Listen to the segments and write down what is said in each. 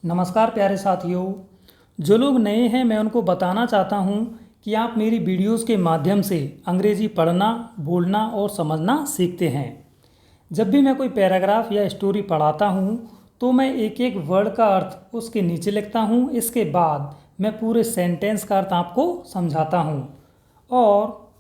नमस्कार प्यारे साथियों। जो लोग नए हैं मैं उनको बताना चाहता हूँ कि आप मेरी वीडियोस के माध्यम से अंग्रेज़ी पढ़ना, बोलना और समझना सीखते हैं। जब भी मैं कोई पैराग्राफ या स्टोरी पढ़ाता हूँ तो मैं एक एक वर्ड का अर्थ उसके नीचे लिखता हूँ। इसके बाद मैं पूरे सेंटेंस का अर्थ आपको समझाता हूँ और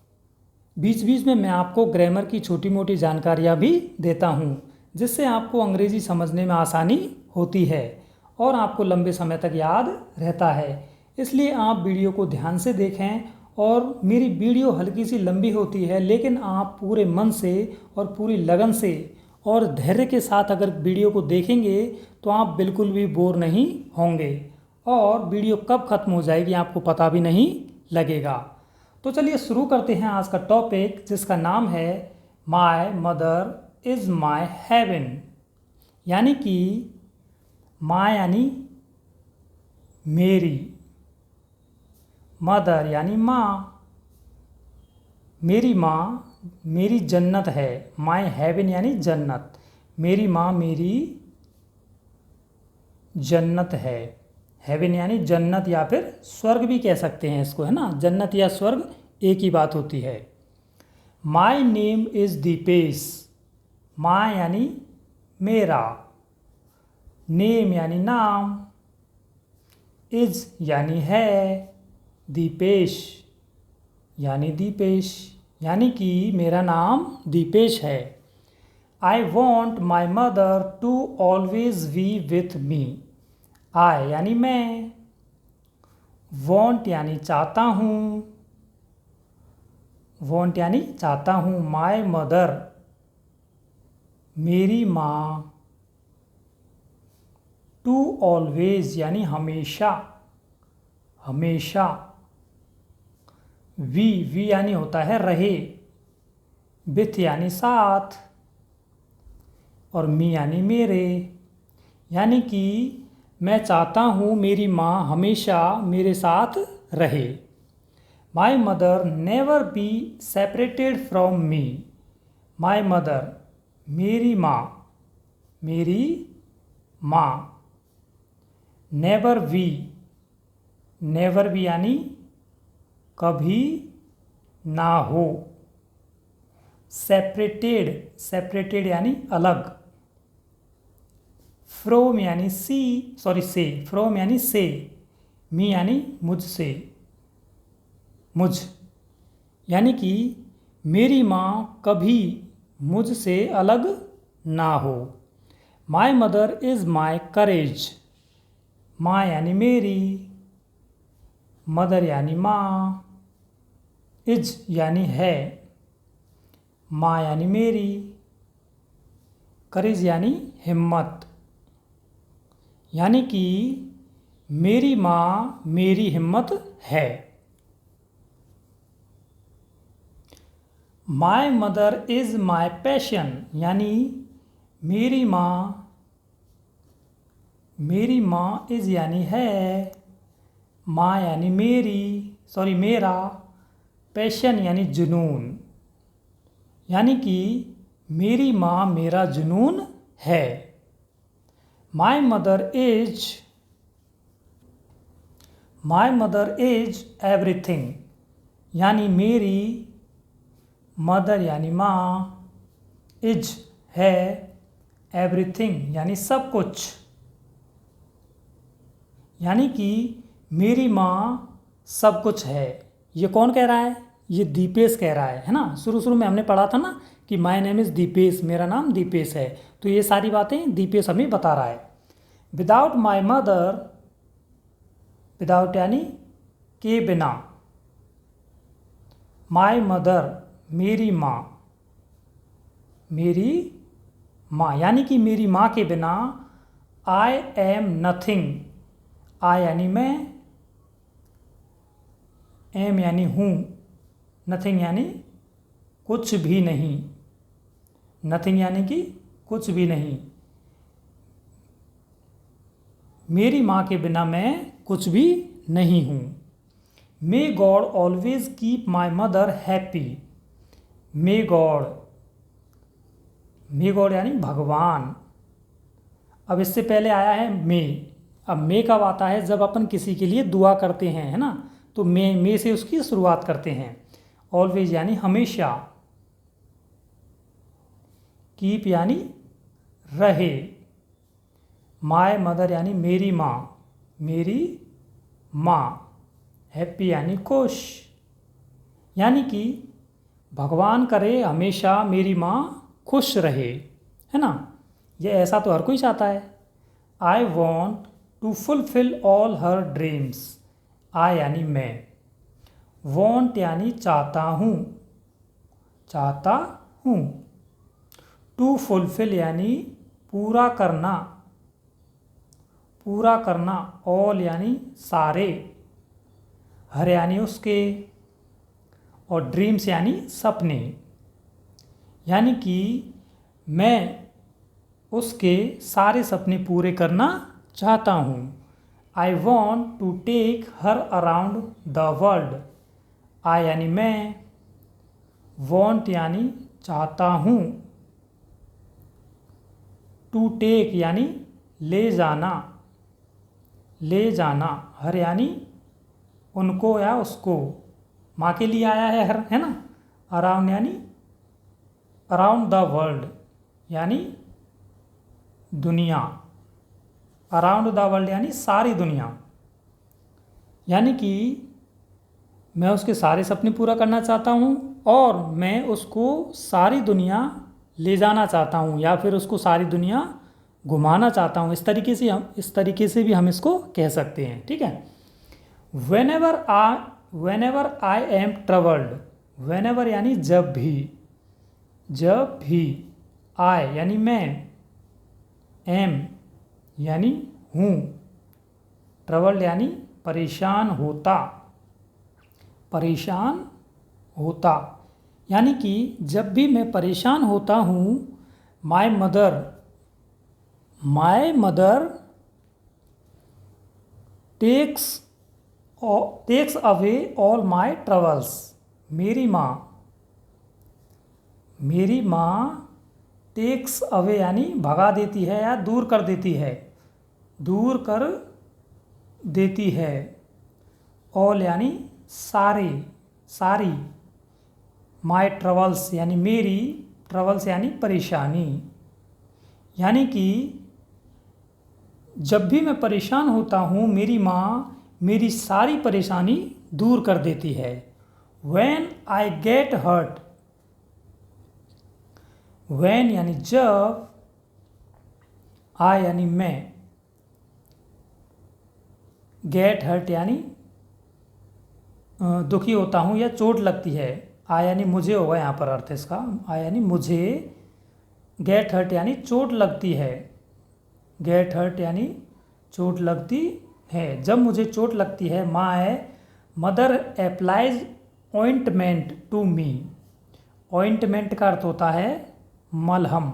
बीच बीच में मैं आपको ग्रामर की छोटी मोटी जानकारियाँ भी देता हूँ, जिससे आपको अंग्रेज़ी समझने में आसानी होती है और आपको लंबे समय तक याद रहता है। इसलिए आप वीडियो को ध्यान से देखें और मेरी वीडियो हल्की सी लंबी होती है, लेकिन आप पूरे मन से और पूरी लगन से और धैर्य के साथ अगर वीडियो को देखेंगे तो आप बिल्कुल भी बोर नहीं होंगे और वीडियो कब ख़त्म हो जाएगी आपको पता भी नहीं लगेगा। तो चलिए शुरू करते हैं आज का टॉपिक, जिसका नाम है my mother is my heaven. यानी कि माँ यानी मेरी, मदर यानी माँ, मेरी माँ मेरी जन्नत है। माय हेवन यानी जन्नत, मेरी माँ मेरी जन्नत है। हेवन यानी जन्नत या फिर स्वर्ग भी कह सकते हैं इसको, है ना। जन्नत या स्वर्ग एक ही बात होती है। माय नेम इज़ दीपेश, माँ यानी मेरा, नेम यानी नाम, इज यानी है, दीपेश यानी दीपेश, यानी कि मेरा नाम दीपेश है। I want my mother to always be with me. I यानी मैं, वॉन्ट यानी चाहता हूँ, वॉन्ट यानी चाहता हूँ, माई मदर मेरी माँ, टू ऑलवेज यानी हमेशा, हमेशा, वी यानी होता है रहे, विथ यानी साथ और मी यानी मेरे, यानी कि मैं चाहता हूँ मेरी माँ हमेशा मेरे साथ रहे। My mother never be separated from me. My mother मेरी माँ, मेरी माँ, नेवर वी, नेवर भी यानी कभी ना हो, सेपरेटेड, सेपरेटेड यानी अलग, फ्रॉम यानी से, फ्रॉम यानी से, मी यानी मुझसे, मुझ, यानी कि मेरी माँ कभी मुझसे अलग ना हो। माई मदर इज़ माई करेज, माँ यानी मेरी, मदर यानी माँ, इज यानी है, माँ यानी मेरी, करेज यानी हिम्मत, यानी कि मेरी माँ मेरी हिम्मत है। My mother is my passion, यानी मेरी माँ, मेरी माँ इज़ यानी है, माँ यानी मेरा, पैशन यानी जुनून, यानी कि मेरी माँ मेरा जुनून है। माई मदर इज एवरीथिंग, यानी मेरी मदर यानी माँ, इज है, एवरीथिंग यानी सब कुछ, यानी कि मेरी माँ सब कुछ है। ये कौन कह रहा है? ये दीपेश कह रहा है ना। शुरू में हमने पढ़ा था ना कि माय नेम इज़ दीपेश, मेरा नाम दीपेश है। तो ये सारी बातें दीपेश हमें बता रहा है। विदाउट माई मदर, विदाउट यानी के बिना, माई मदर मेरी माँ, मेरी माँ, यानी कि मेरी माँ के बिना आई एम नथिंग। आई यानी मैं, एम यानी हूँ, नथिंग यानी कुछ भी नहीं, नथिंग यानी कि कुछ भी नहीं, मेरी माँ के बिना मैं कुछ भी नहीं हूँ। May God always keep my mother happy. May God, may God यानी भगवान। अब इससे पहले आया है मे, अब मे कब आता है? जब अपन किसी के लिए दुआ करते हैं, है ना, तो मे से उसकी शुरुआत करते हैं। ऑलवेज यानी हमेशा, कीप यानी रहे, माय मदर यानी मेरी माँ, मेरी माँ, हैप्पी यानी खुश, यानी कि भगवान करे हमेशा मेरी माँ खुश रहे, है ना। ये ऐसा तो हर कोई चाहता है। I want to fulfil all her dreams, I यानी मैं, वॉन्ट यानी चाहता हूँ, चाहता हूँ, टू फुलफिल यानी पूरा करना, पूरा करना, ऑल यानी सारे, हर यानी उसके, और ड्रीम्स यानी सपने, यानी कि मैं उसके सारे सपने पूरे करना चाहता हूँ। I want to take her around the world, I यानी मैं, वॉन्ट यानी चाहता हूँ, टू टेक यानी ले जाना, ले जाना, हर यानी उनको या उसको, माँ के लिए आया है हर, है ना। अराउंड यानी अराउंड द वर्ल्ड यानी दुनिया, अराउंड द वर्ल्ड यानी सारी दुनिया, यानी कि मैं उसके सारे सपने पूरा करना चाहता हूँ और मैं उसको सारी दुनिया ले जाना चाहता हूँ, या फिर उसको सारी दुनिया घुमाना चाहता हूँ। इस तरीके से भी हम इसको कह सकते हैं, ठीक है। whenever I am troubled, whenever यानी जब भी, जब भी, I यानी मैं, am यानी हूँ, troubled यानी परेशान होता, परेशान होता, यानी कि जब भी मैं परेशान होता हूँ, my mother takes away all my troubles, मेरी माँ टेक्स अवे यानी भगा देती है या दूर कर देती है, दूर कर देती है, ऑल यानी सारे, सारी, माय ट्रबल्स यानी मेरी, ट्रबल्स यानी परेशानी, यानी कि जब भी मैं परेशान होता हूँ मेरी माँ मेरी सारी परेशानी दूर कर देती है। When I get hurt, when यानी जब, I यानी मैं, get hurt यानी दुखी होता हूँ या चोट लगती है, I यानी मुझे होगा यहाँ पर अर्थ इसका, I यानी मुझे, get hurt यानी चोट लगती है, get hurt यानी चोट लगती है, जब मुझे चोट लगती है, my mother applies ointment to me, ointment का अर्थ होता है मलहम,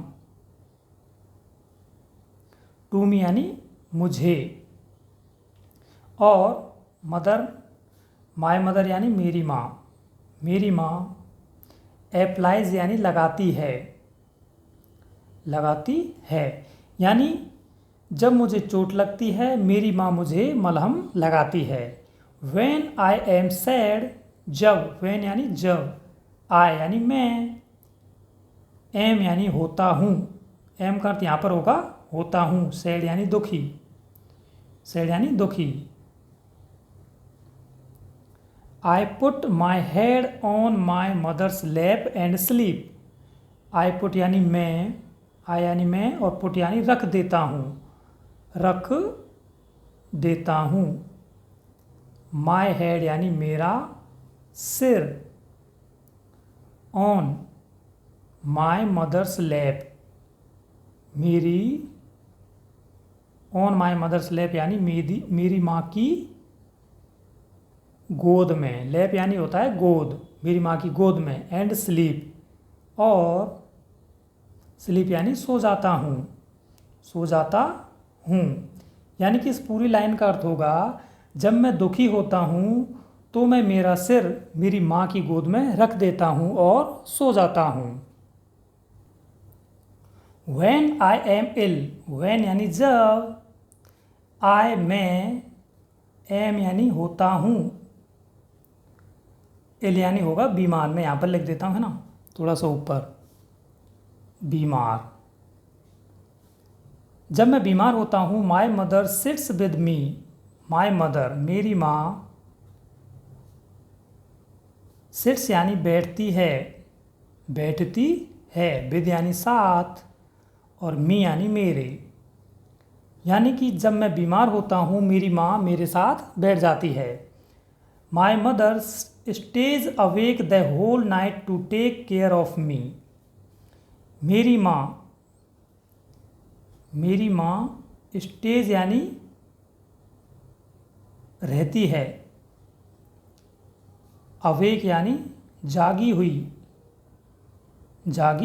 टू मी यानी मुझे, और माय मदर यानी मेरी माँ अप्लाइज यानी लगाती है, यानी जब मुझे चोट लगती है मेरी माँ मुझे मलहम लगाती है। When I am sad, जब, when यानी जब, I यानी मैं, am यानी होता हूँ, am का अर्थ यहाँ पर होगा होता हूँ, sad यानी दुखी, sad यानी दुखी। I put my head on my mother's lap and sleep, I put यानी मैं, I यानी मैं, और put यानी रख देता हूँ, माय हेड यानी मेरा सिर, on my mother's lap, on my mother's lap यानी मेरी माँ की गोद में, लैप यानी होता है गोद, मेरी माँ की गोद में, एंड स्लीप, और स्लीप यानी सो जाता हूँ, यानी कि इस पूरी लाइन का अर्थ होगा जब मैं दुखी होता हूँ तो मैं मेरा सिर मेरी माँ की गोद में रख देता हूँ और सो जाता हूँ। When I am ill, when यानी जब, आई मैं, एम यानी होता हूँ, एल यानी होगा बीमार। मैं यहाँ पर लिख देता हूँ, है ना, थोड़ा सा ऊपर, बीमार। जब मैं बीमार होता हूँ, my mother sits with me, my mother मेरी माँ, सिट्स यानी बैठती है, बैठती है, विद यानी साथ, और मी यानी मेरे। यानी कि जब मैं बीमार होता हूँ मेरी माँ मेरे साथ बैठ जाती है। My mother stays awake the whole night to take care of me, मेरी माँ स्टेज यानी रहती है, अवेक यानी जागी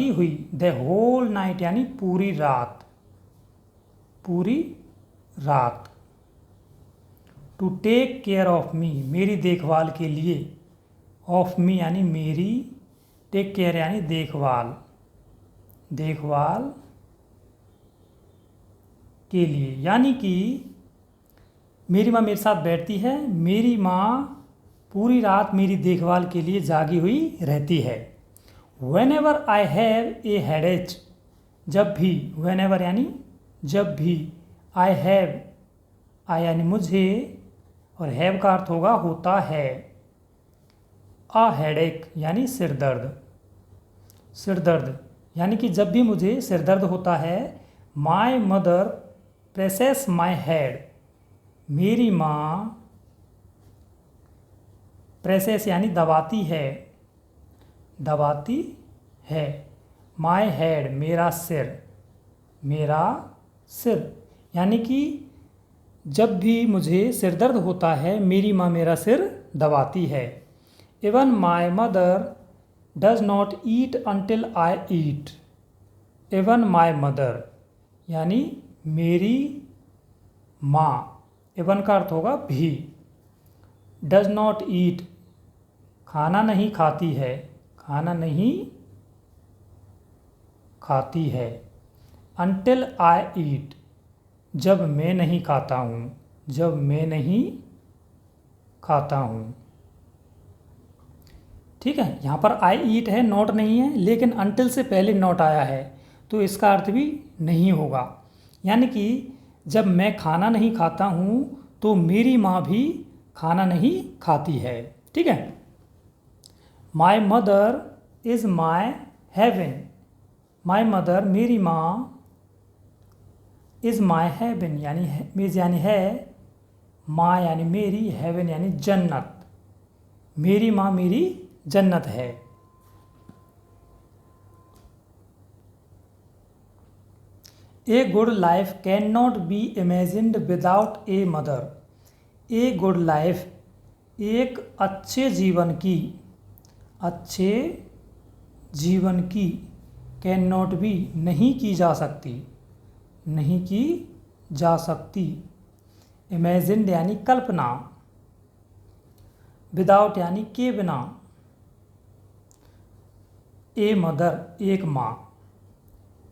हुई, द होल नाइट यानी पूरी रात, to take care of me मेरी देखभाल के लिए, ऑफ मी यानी मेरी, टेक केयर यानी देखभाल के लिए। यानी कि मेरी माँ मेरे साथ बैठती है, मेरी माँ पूरी रात मेरी देखभाल के लिए जागी हुई रहती है। Whenever I have a headache, जब भी, whenever यानी जब भी, I have, I यानी मुझे, और have का अर्थ होगा होता है, a headache यानी सिर दर्द, यानी कि जब भी मुझे सिर दर्द होता है, my mother presses my head, मेरी माँ, प्रेसेस यानी दबाती है, माई हेड मेरा सिर, यानी कि जब भी मुझे सिर दर्द होता है मेरी माँ मेरा सिर दबाती है। Even my mother does not eat until I eat, even my mother यानी मेरी माँ, इवन का अर्थ होगा भी, डज नॉट ईट खाना नहीं खाती है, अनटिल आई ईट जब मैं नहीं खाता हूँ, ठीक है। यहाँ पर आई ईट है, नॉट नहीं है, लेकिन अनटिल से पहले नॉट आया है तो इसका अर्थ भी नहीं होगा। यानी कि जब मैं खाना नहीं खाता हूँ तो मेरी माँ भी खाना नहीं खाती है, ठीक है। My mother is my heaven, my mother मेरी माँ, इज़ माई हेवन यानी है, माँ यानी मेरी, हेवन यानी जन्नत, मेरी माँ मेरी जन्नत है। A good life can not be imagined without a mother, a good life एक अच्छे जीवन की कैन नॉट बी नहीं की जा सकती, इमेजिन्ड यानी कल्पना, विदाउट यानी के बिना, ए मदर एक माँ,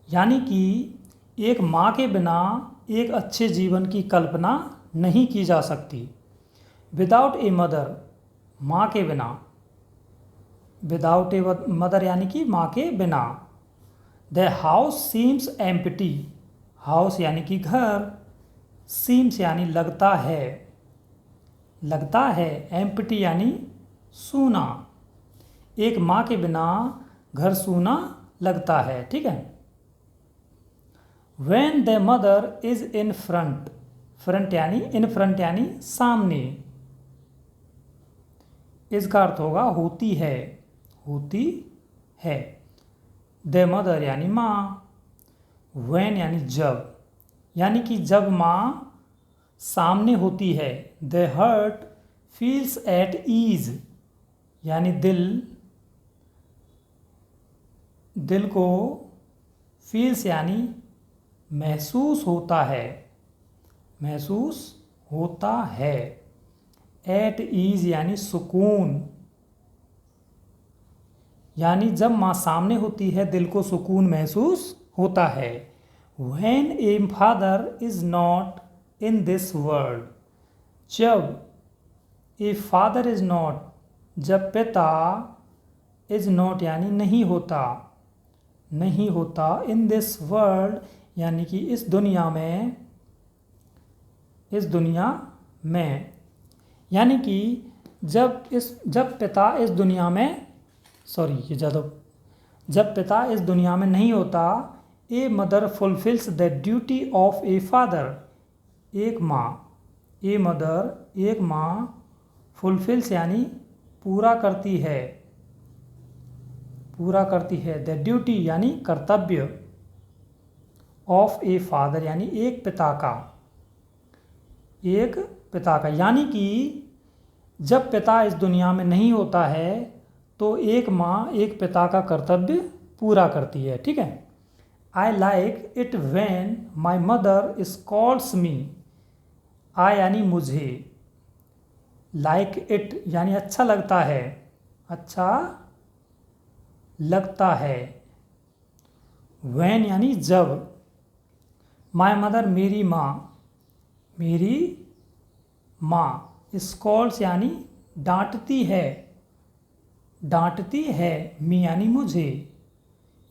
यानी कि एक माँ के बिना एक अच्छे जीवन की कल्पना नहीं की जा सकती। विदाउट ए मदर माँ के बिना, विदाउट ए मदर यानी कि माँ के बिना। The house seems empty, house यानी कि घर, सीम्स यानी लगता है, एम्प्टी यानी सूना, एक माँ के बिना घर सूना लगता है, ठीक है। When the mother is in front, front यानी इन फ्रंट यानी सामने, इसका अर्थ होगा होती है। द मदर यानी माँ, when यानी जब, यानी कि जब माँ सामने होती है। The heart feels at ease यानी दिल को, फील्स यानी महसूस होता है, एट ईज यानी सुकून, यानी जब माँ सामने होती है दिल को सुकून महसूस होता है। When a father is not in this world. जब ए फादर इज़ नॉट, जब पिता इज़ नॉट यानी नहीं होता, नहीं होता, इन दिस वर्ल्ड यानी कि इस दुनिया में, इस दुनिया में, यानी कि जब पिता इस दुनिया में, सॉरी ये ज़्यादा, जब पिता इस दुनिया में नहीं होता, a mother fulfils the duty of a father, एक माँ, ए मदर एक माँ, फुलफिल्स यानी पूरा करती है, पूरा करती है, द ड्यूटी यानी कर्तव्य, ऑफ ए फादर यानी एक पिता का, एक पिता का, यानी कि जब पिता इस दुनिया में नहीं होता है तो एक माँ एक पिता का कर्तव्य पूरा करती है। ठीक है। I like it when my mother scolds me, I यानी मुझे, लाइक इट यानी अच्छा लगता है, अच्छा लगता है, व्हेन यानी जब, माई मदर मेरी माँ, मेरी माँ, स्कॉल्ड्स यानी डांटती है, डांटती है, मी यानी मुझे,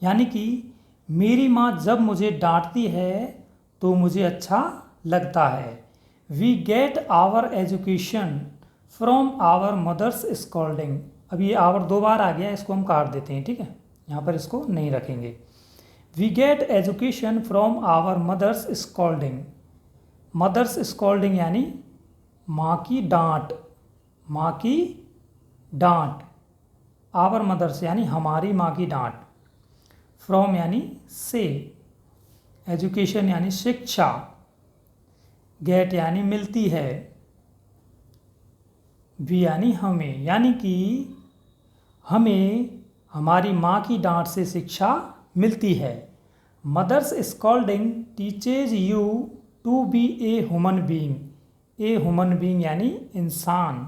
यानी कि मेरी माँ जब मुझे डांटती है तो मुझे अच्छा लगता है। We get our education from our mother's scolding, अब ये आवर 2 बार आ गया, इसको हम काट देते हैं। ठीक है, यहाँ पर इसको नहीं रखेंगे। We get education from our mother's scolding, mother's scolding यानी माँ की डांट, माँ की डांट, आवर मदर्स यानी हमारी माँ की डांट, फ्रॉम यानी से, एजुकेशन यानी शिक्षा, गेट यानी मिलती है, वी यानी हमें, यानी कि हमें हमारी माँ की डांट से शिक्षा मिलती है। Mother's scolding teaches you to be a human being, a human being यानी इंसान,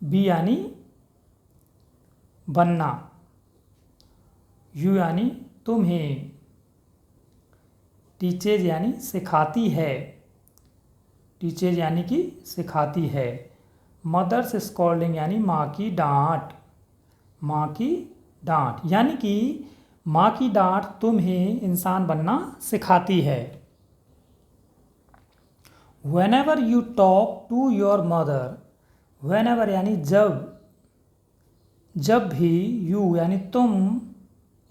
बी यानी बनना, यू यानी तुम्हें, टीचेज यानी सिखाती है, टीचेज यानी कि सिखाती है, मदर्स स्कॉल्डिंग यानी माँ की डांट, माँ की डांट, यानी कि माँ की डांट तुम्हें इंसान बनना सिखाती है। Whenever you talk to your mother, whenever यानी जब, जब भी, you यानी तुम,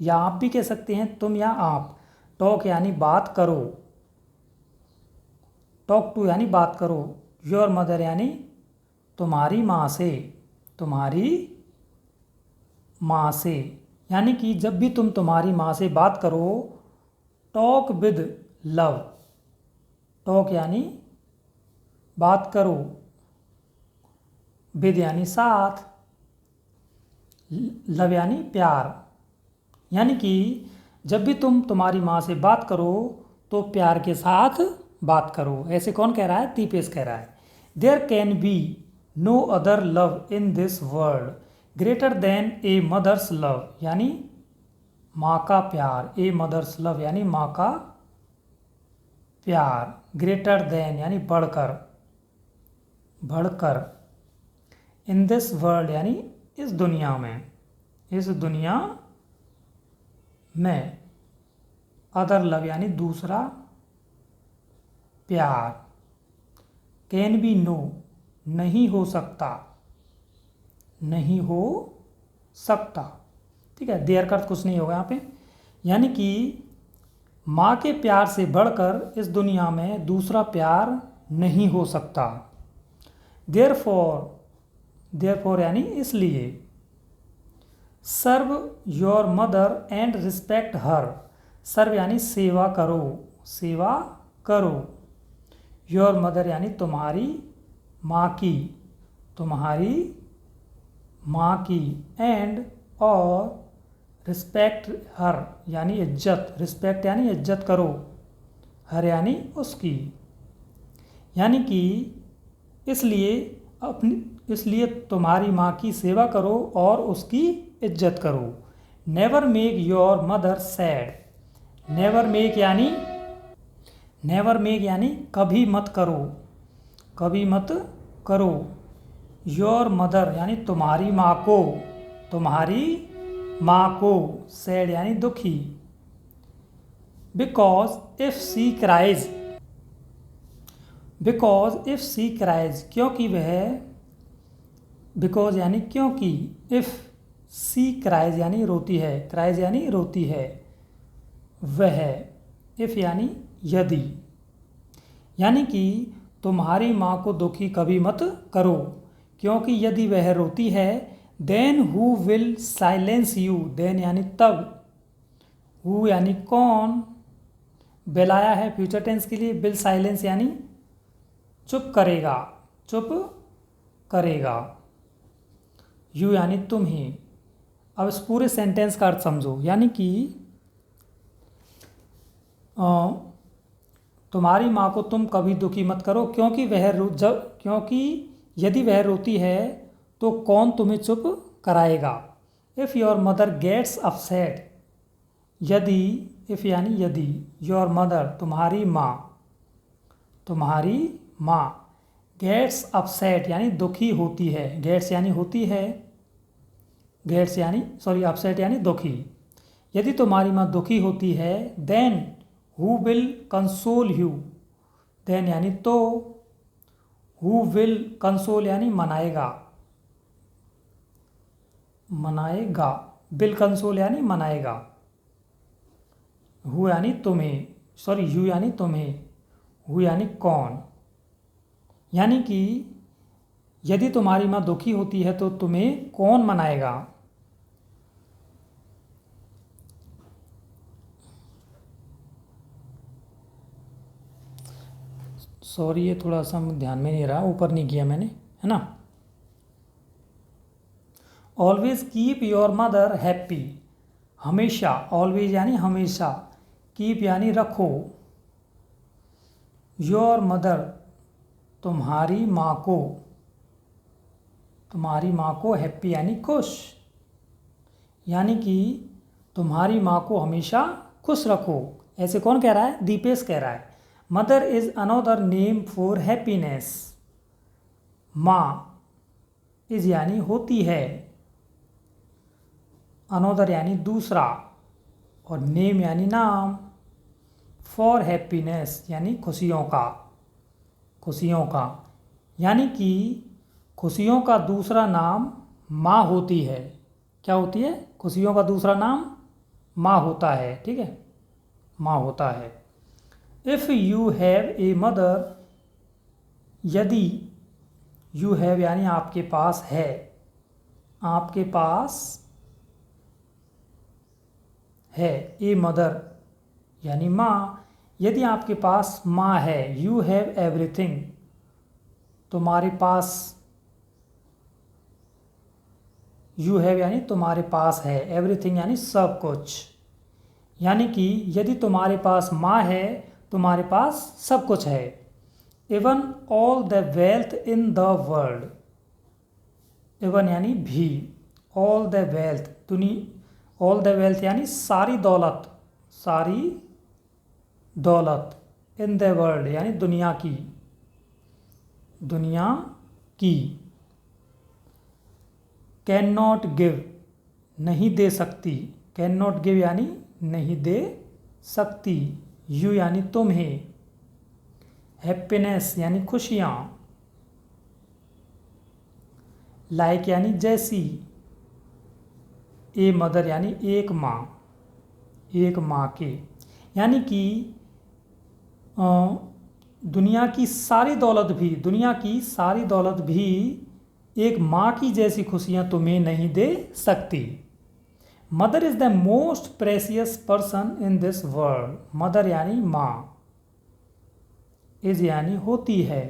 या आप भी कह सकते हैं तुम या आप, टॉक यानी बात करो, टॉक टू यानी बात करो, योर मदर यानी तुम्हारी माँ से, तुम्हारी माँ से, यानी कि जब भी तुम तुम्हारी माँ से बात करो, टॉक विद लव, टॉक यानी बात करो, विद यानी साथ, लव यानी प्यार, यानी कि जब भी तुम तुम्हारी माँ से बात करो तो प्यार के साथ बात करो। ऐसे कौन कह रहा है? तीपेश कह रहा है। There can be no other love in this world greater than a mother's love, यानी माँ का प्यार, ए मदर्स लव यानी माँ का प्यार, ग्रेटर देन यानी बढ़कर, बढ़कर, इन दिस वर्ल्ड यानी इस दुनिया में, इस दुनिया में, अदर लव यानी दूसरा प्यार, कैन बी नो नहीं हो सकता, नहीं हो सकता। ठीक है, देयर का अर्थ कुछ नहीं होगा यहाँ पे, यानी कि माँ के प्यार से बढ़कर इस दुनिया में दूसरा प्यार नहीं हो सकता। देयरफॉर, देयरफॉर यानी इसलिए, serve your mother and respect her, serve यानी सेवा करो, सेवा करो, योर मदर यानी तुम्हारी माँ की, तुम्हारी माँ की, एंड और रिस्पेक्ट हर यानी इज्जत, रिस्पेक्ट यानी इज्जत करो, हर यानी उसकी, यानी कि इसलिए इसलिए तुम्हारी माँ की सेवा करो और उसकी इज्जत करो। Never make your mother sad, never make यानी नेवर मेक यानी कभी मत करो, कभी मत करो। योर मदर यानी तुम्हारी माँ को, तुम्हारी माँ को। सैड यानी दुखी। Because if she cries, because if she cries क्योंकि वह, बिकॉज यानी क्योंकि, इफ सी क्राइज यानी रोती है, क्राइज यानी रोती है, वह, इफ यानी यदि, यानी कि तुम्हारी माँ को दुखी कभी मत करो क्योंकि यदि वह रोती है, then who will silence you, then यानी तब, हु यानी कौन, विल आया है फ्यूचर टेंस के लिए, विल साइलेंस यानी चुप करेगा, चुप करेगा। यू यानी तुम ही। अब इस पूरे सेंटेंस का अर्थ समझो, यानी कि तुम्हारी माँ को तुम कभी दुखी मत करो क्योंकि क्योंकि यदि वह रोती है तो कौन तुम्हें चुप कराएगा। If your mother gets upset, यदि, इफ़ यानी यदि, योर मदर तुम्हारी माँ, तुम्हारी माँ, गेट्स अपसेट यानी दुखी होती है, गेट्स यानी होती है, गेट्स यानी सॉरी अपसेट यानी दुखी। यदि तुम्हारी माँ दुखी होती है, then who will console you, then यानी तो, हु विल कंसोल यानी मनाएगा, मनाएगा, विल कंसोल यानी मनाएगा। हु यानी तुम्हें, सॉरी यू यानी तुम्हें, हु यानी कौन, यानी कि यदि तुम्हारी माँ दुखी होती है तो तुम्हें कौन मनाएगा। सॉरी ये थोड़ा सा ध्यान में नहीं रहा, ऊपर नहीं किया मैंने, है ना। Always keep your mother happy, हमेशा, ऑलवेज यानी हमेशा, कीप यानी रखो, योर मदर तुम्हारी माँ को, तुम्हारी माँ को हैप्पी यानी खुश, यानी कि तुम्हारी माँ को हमेशा खुश रखो। ऐसे कौन कह रहा है? दीपेश कह रहा है। Mother is another name for happiness, माँ, इज यानी होती है, अनदर यानी दूसरा, और नेम यानी नाम, फॉर हैप्पीनेस यानी खुशियों का, खुशियों का, यानी कि खुशियों का दूसरा नाम माँ होती है। क्या होती है? खुशियों का दूसरा नाम माँ होता है, ठीक है, माँ होता है। If you have a mother, यदि, यू हैव यानी आपके पास है, आपके पास है, ए मदर यानी माँ, यदि आपके पास माँ है, यू हैव एवरीथिंग, तुम्हारे पास, यू हैव यानी तुम्हारे पास है, एवरीथिंग यानी सब कुछ, यानी कि यदि तुम्हारे पास माँ है तुम्हारे पास सब कुछ है। Even all the wealth in the world, even यानी भी, all the wealth, all the wealth यानी सारी दौलत, सारी दौलत, इन द वर्ल्ड यानी दुनिया की, दुनिया की। कैन नॉट गिव नहीं दे सकती, कैन नॉट गिव यानी नहीं दे सकती, यू यानी तुम्हें, हैप्पीनेस यानी खुशियाँ, लाइक यानी जैसी, ए मदर यानी एक माँ, एक माँ के, यानी कि दुनिया की सारी दौलत भी, दुनिया की सारी दौलत भी एक माँ की जैसी खुशियाँ तुम्हें नहीं दे सकती। Mother is the most precious person in this world, mother यानी माँ, इज यानी होती है,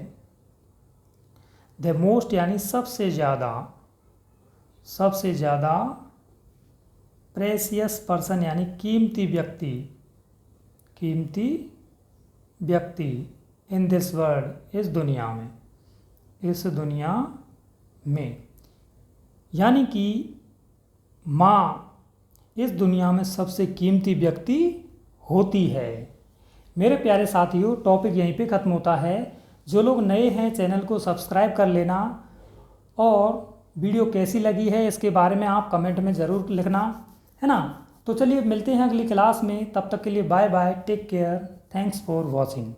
द मोस्ट यानी सबसे ज़्यादा, सबसे ज़्यादा, प्रेसियस पर्सन यानी कीमती व्यक्ति, कीमती व्यक्ति, इन दिस वर्ल्ड इस दुनिया में, इस दुनिया में, यानी कि माँ इस दुनिया में सबसे कीमती व्यक्ति होती है। मेरे प्यारे साथियों, टॉपिक यहीं पे ख़त्म होता है। जो लोग नए हैं चैनल को सब्सक्राइब कर लेना, और वीडियो कैसी लगी है इसके बारे में आप कमेंट में ज़रूर लिखना, है ना। तो चलिए मिलते हैं अगली क्लास में, तब तक के लिए bye bye, take care, thanks for watching.